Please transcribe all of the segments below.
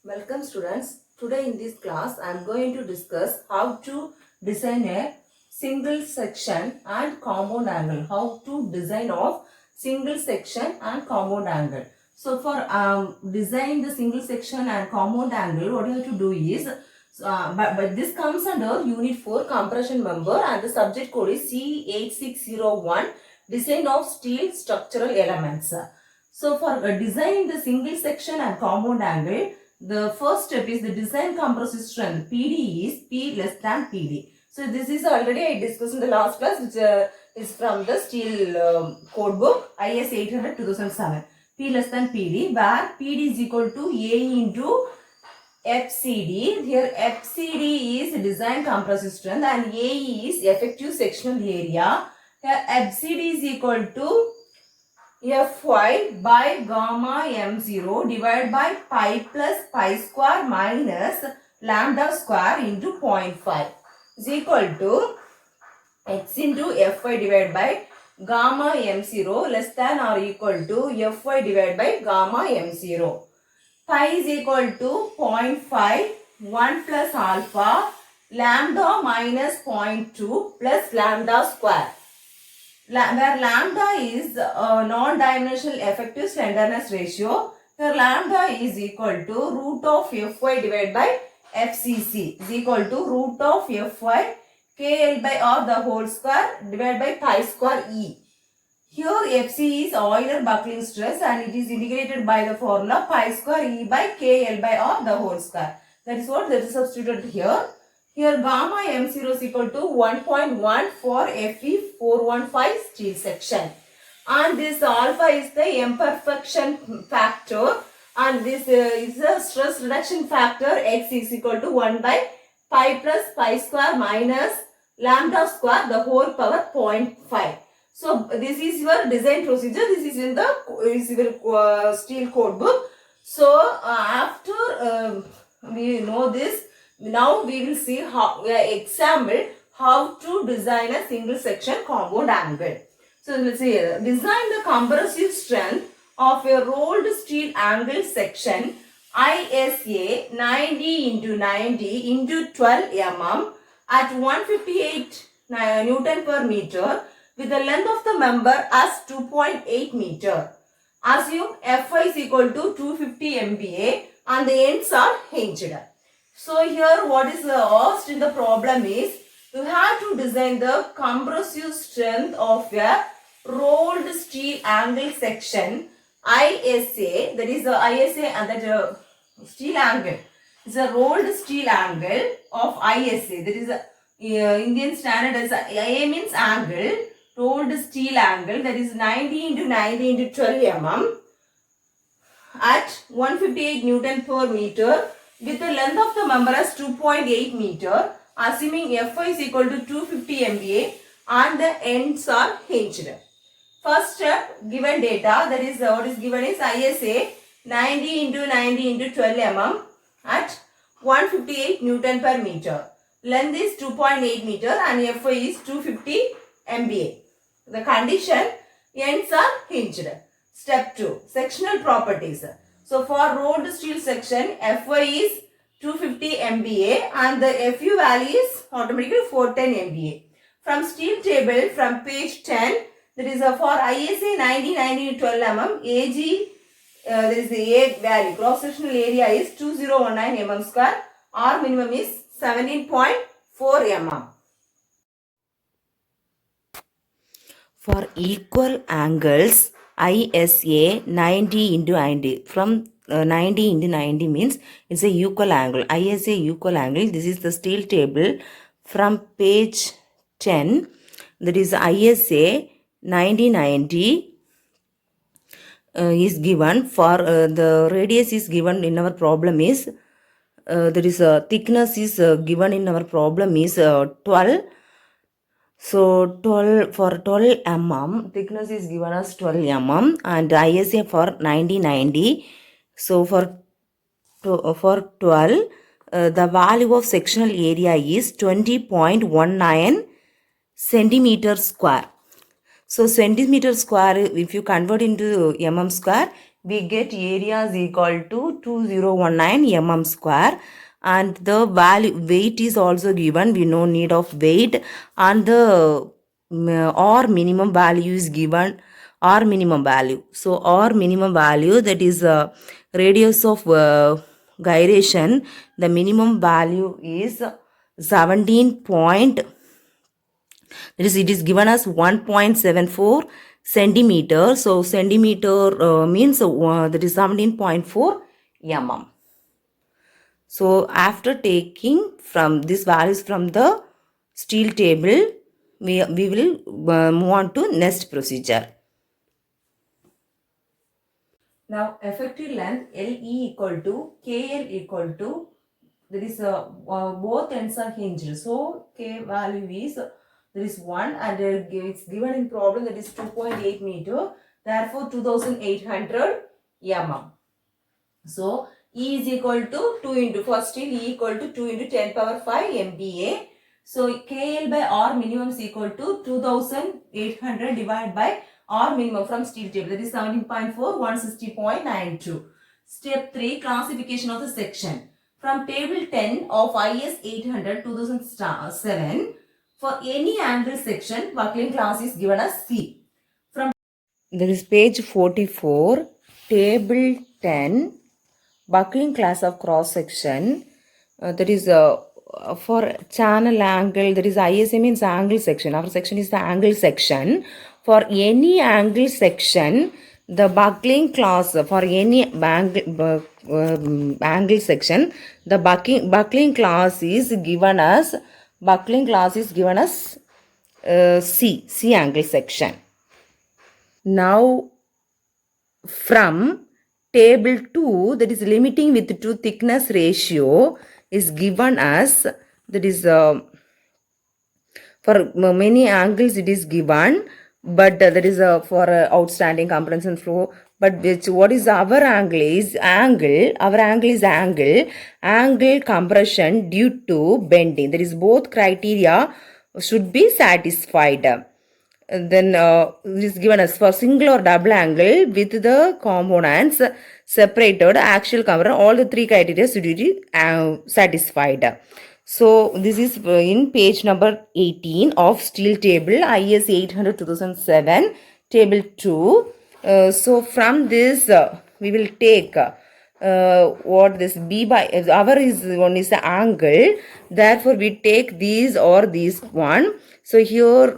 Welcome students. Today in this class I am going to discuss how to design a single section and compound angle. How to design of single section and compound angle. So for design the single section and compound angle, what you have to do is but this comes under unit 4 compression member and the subject code is C8601 design of steel structural elements. So for designing the single section and compound angle, the first step is the design compressive strength. PD is P less than PD. So this is already I discussed in the last class, which is from the steel code book IS 800 2007. P less than PD, where PD is equal to A into FCD. Here FCD is design compressive strength and AE is effective sectional area. Here FCD is equal to Fy by gamma m0 divided by pi plus pi square minus lambda square into 0.5 is equal to x into Fy divided by gamma m0 less than or equal to Fy divided by gamma m0. Pi is equal to 0.5, 1 plus alpha, lambda minus 0.2 plus lambda square. Where lambda is a non-dimensional effective slenderness ratio, here lambda is equal to root of Fy divided by FCC is equal to root of Fy KL by R the whole square divided by pi square E. Here FC is Euler buckling stress and it is indicated by the formula pi square E by KL by R the whole square. That is what that is substituted here. Here gamma m0 is equal to 1.1 for Fe415 steel section. And this alpha is the imperfection factor and this is the stress reduction factor x is equal to 1 by pi plus pi square minus lambda square the whole power 0.5. So this is your design procedure. This is in the steel code book. So after we know this, now we will see how example how to design a single section compound angle. So let's see here. Design the compressive strength of a rolled steel angle section ISA 90 into 90 into 12 mm at 158 Newton per meter with the length of the member as 2.8 meter. Assume Fy is equal to 250 MPa and the ends are hinged. So here what is asked in the problem is you have to design the compressive strength of a rolled steel angle section ISA, that is the ISA and that steel angle. It's a rolled steel angle of ISA, that is Indian standard as IA means angle, rolled steel angle, that is 90 into 90 into 12 mm at 158 Newton per meter with the length of the member as 2.8 meter, assuming Fy is equal to 250 MPa and the ends are hinged. First step, given data, that is what is given is ISA 90 into 90 into 12 mm at 158 Newton per meter. Length is 2.8 meter and Fy is 250 MPa. The condition, ends are hinged. Step 2, sectional properties. So for rolled steel section, Fy is 250 MPa and the Fu value is automatically 410 MPa. From steel table from page 10, that is for ISA 90 12 mm, AG, there is the A value, cross sectional area is 2019 mm square, R minimum is 17.4 mm. For equal angles, ISA 90 into 90. From 90 into 90 means it's a equal angle. ISA equal angle. This is the steel table from page 10. That is ISA 90 is given. For the radius is given in our problem is there is a thickness is given in our problem is 12. So 12 for 12 mm, thickness is given as 12 mm and ISA for 90. So for 12, the value of sectional area is 20.19 centimeter square. So centimeter square, if you convert into mm square, we get area is equal to 2019 mm square, and the value weight is also given. We know need of weight, and the or minimum value is given, or minimum value. So or minimum value, that is radius of gyration, the minimum value is 17 point, that is it is given as 1.74 centimeter. So centimeter means that is 17.4 mm. So after taking from these values from the steel table, we will move on to next procedure. Now effective length LE equal to KL equal to, there is both ends are hinged. So K value is, there is 1 and it's given in problem, that is 2.8 meter. Therefore 2800 mm. So E is equal to 2 into, for steel E equal to 2 into 10 power 5 MPa. So KL by R minimum is equal to 2800 divided by R minimum from steel table, that is 17.4, 160.92. Step 3, classification of the section. From table 10 of IS 800 2007, for any angle section, buckling class is given as C. From There is page 44, table 10, buckling class of cross section. That is for channel angle, that is ISA means angle section. Our section is the angle section. For any angle section, the buckling class for any angle section, the buckling class is given as C angle section. Now from table 2, that is limiting with to thickness ratio is given as, that is for many angles it is given, but that is for outstanding compression flow. But what is our angle is angle compression due to bending. That is both criteria should be satisfied. Then it is given as for single or double angle with the components separated, axial compression, all the three criteria should be satisfied. So this is in page number 18 of steel table IS 800 2007 table 2. So from this we will take what this B by our is one is the angle, therefore we take these or these one. So here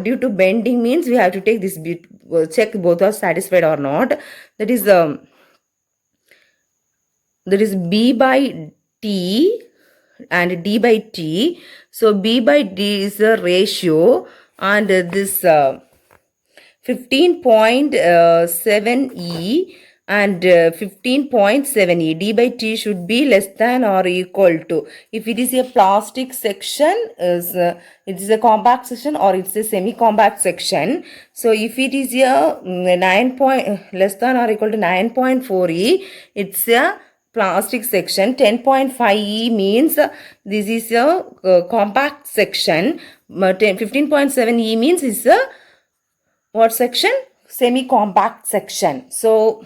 due to bending means we have to take this bit, check both are satisfied or not. That is B by T and D by T. So B by D is the ratio, and this 15.7 E and 15.7 E. D by T should be less than or equal to. If it is a plastic section, it is a compact section or it's a semi-compact section. So if it is a 9 point less than or equal to 9.4 E, it's a plastic section. 10.5 E means this is a compact section. 15.7 E means it's a what section? Semi-compact section. So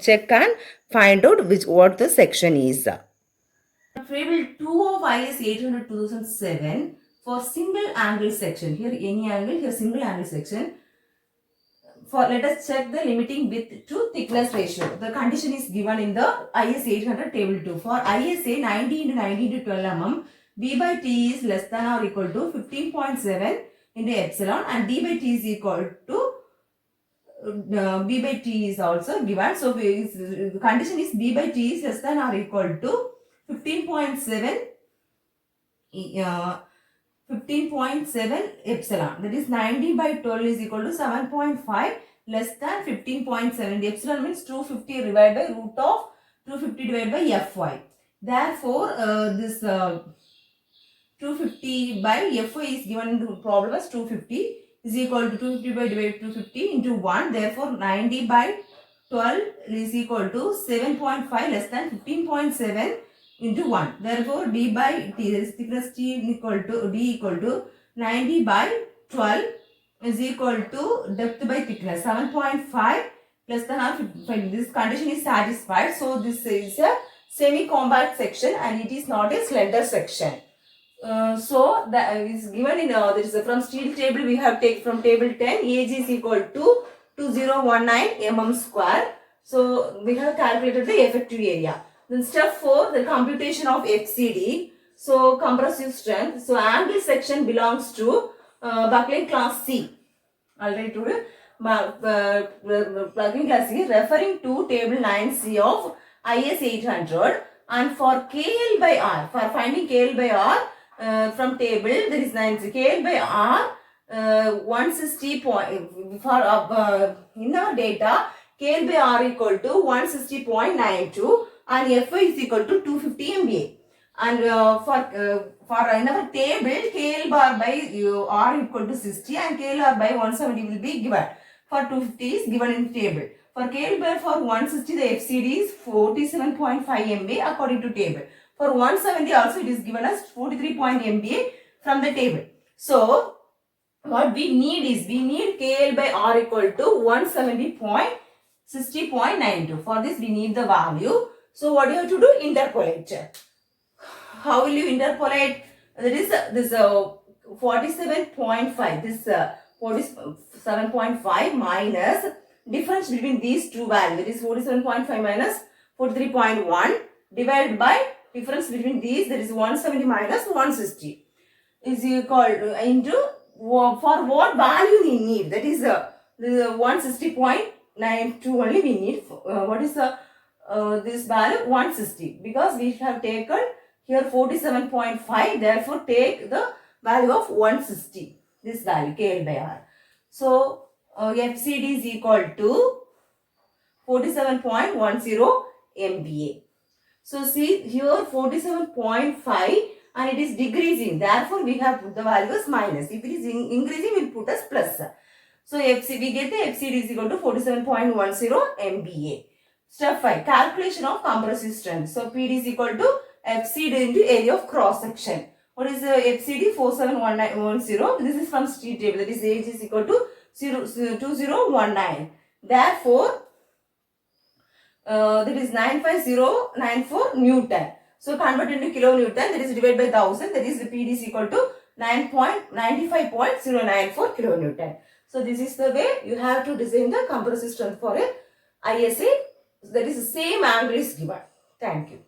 check and find out what the section is. Table 2 of IS 800 2007 for single angle section. Here any angle, here single angle section. For let us check the limiting width to thickness ratio. The condition is given in the IS 800 table 2. For ISA 90 into 90 into 12 mm, B by T is less than or equal to 15.7 into epsilon, and D by T is equal to B by T is also given. So the condition is B by T is less than or equal to 15.7 15.7 epsilon, that is 90 by 12 is equal to 7.5 less than 15.7. The epsilon means 250 divided by root of 250 divided by Fy. Therefore this 250 by Fy is given in the problem as 250 is equal to 250 by divided 250 into 1. Therefore 90 by 12 is equal to 7.5 less than 15.7 into 1. Therefore D by T, is thickness T equal to D equal to 90 by 12 is equal to depth by thickness 7.5 less than or 55. This condition is satisfied. So this is a semi-compact section and it is not a slender section. So that is given in there is from steel table we have taken from table 10 Ag is equal to 2019 mm square. So we have calculated the effective area. Then step 4, the computation of FCD. So compressive strength. So angle section belongs to buckling class C. Already told plugging class C referring to table 9C of IS 800, and for KL by R, for finding KL by R from table there is 9C. KL by R 160 point for in our data KL by R equal to 160.92 and Fy is equal to 250 MVA. And for in our table KL bar by R equal to 60 and KL R by 170 will be given. For 250 is given in table. For KL bar for 160 the FCD is 47.5 MVA according to table. For 170 also it is given as 43 MVA from the table. So what we need is we need KL by R equal to 170.60.92. For this we need the value. So what you have to do? Interpolate. How will you interpolate? That is this 47.5. This 47.5 minus difference between these two values. That is 47.5 minus 43.1 divided by difference between these. That is 170 minus 160 is equal into for what value we need. That is the 160.92 only we need. What is the this value? 160, because we have taken here 47.5, therefore take the value of 160, this value KL by R. So FCD is equal to 47.10 MVA. So see here 47.5 and it is decreasing, therefore we have put the value as minus. If it is increasing, we will put as plus. So we get the FCD is equal to 47.10 MVA. Step 5, calculation of compressive strength. So PD is equal to FCD into area of cross section. What is the FCD? 471910. This is from steel table. That is Ag is equal to 2019. Therefore, that is 95094 Newton. So convert into kilonewton. That is divided by 1000. That is the PD is equal to 95.094 kilonewton. So this is the way you have to design the compressive strength for a ISA. That is the same angle is given. Thank you.